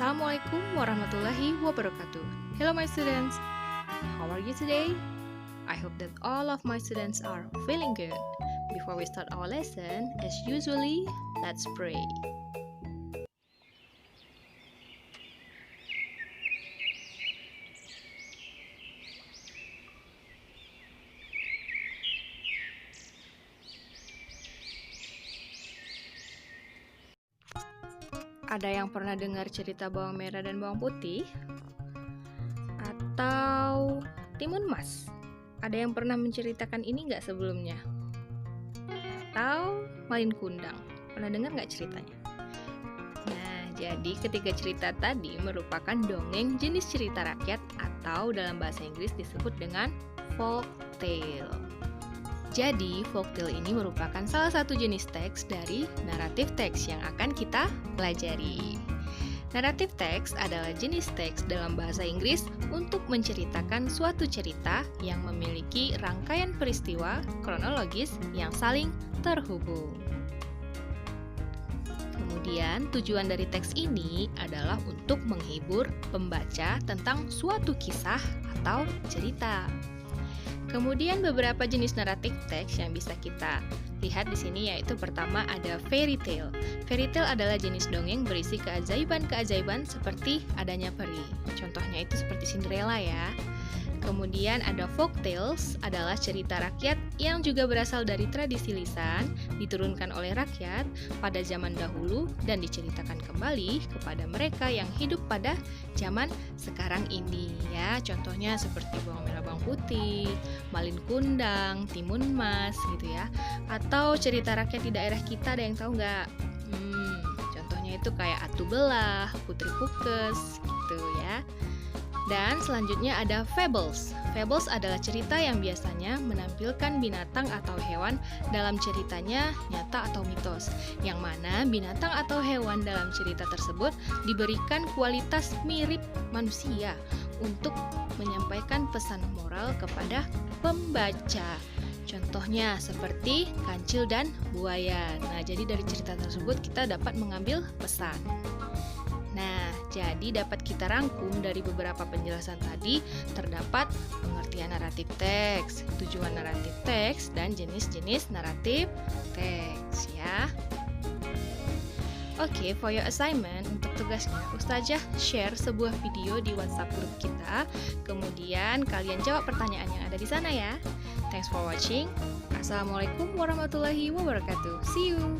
Assalamualaikum warahmatullahi wabarakatuh. Hello my students, how are you today? I hope that all of my students are feeling good. Before we start our lesson, as usually, let's pray. Ada yang pernah dengar cerita bawang merah dan bawang putih? Atau timun mas? Ada yang pernah menceritakan ini nggak sebelumnya? Atau Malin Kundang? Pernah dengar nggak ceritanya? Nah, jadi ketiga cerita tadi merupakan dongeng jenis cerita rakyat atau dalam bahasa Inggris disebut dengan folk tale. Jadi, folktale ini merupakan salah satu jenis teks dari naratif teks yang akan kita pelajari. Naratif teks adalah jenis teks dalam bahasa Inggris untuk menceritakan suatu cerita yang memiliki rangkaian peristiwa kronologis yang saling terhubung. Kemudian, tujuan dari teks ini adalah untuk menghibur pembaca tentang suatu kisah atau cerita. Kemudian beberapa jenis naratif teks yang bisa kita lihat di sini yaitu pertama ada fairy tale. Fairy tale adalah jenis dongeng berisi keajaiban-keajaiban seperti adanya peri. Contohnya itu seperti Cinderella ya. Kemudian ada folk tales adalah cerita rakyat yang juga berasal dari tradisi lisan, diturunkan oleh rakyat pada zaman dahulu dan diceritakan kembali kepada mereka yang hidup pada zaman sekarang ini ya. Contohnya seperti bawang merah bawang putih, Malin Kundang, Timun Mas gitu ya. Atau cerita rakyat di daerah kita, ada yang tahu nggak? Contohnya itu kayak Atu Belah, Putri Pukes gitu ya. Dan selanjutnya ada fables. Fables adalah cerita yang biasanya menampilkan binatang atau hewan dalam ceritanya nyata atau mitos, yang mana binatang atau hewan dalam cerita tersebut diberikan kualitas mirip manusia untuk menyampaikan pesan moral kepada pembaca. Contohnya seperti kancil dan buaya. Nah, jadi dari cerita tersebut kita dapat mengambil pesan. Nah, jadi dapat kita rangkum dari beberapa penjelasan tadi, terdapat pengertian naratif teks, tujuan naratif teks, dan jenis-jenis naratif teks ya. Oke, for your assignment, untuk tugasnya, Ustazah share sebuah video di WhatsApp grup kita, kemudian kalian jawab pertanyaan yang ada di sana ya. Thanks for watching. Assalamualaikum warahmatullahi wabarakatuh. See you.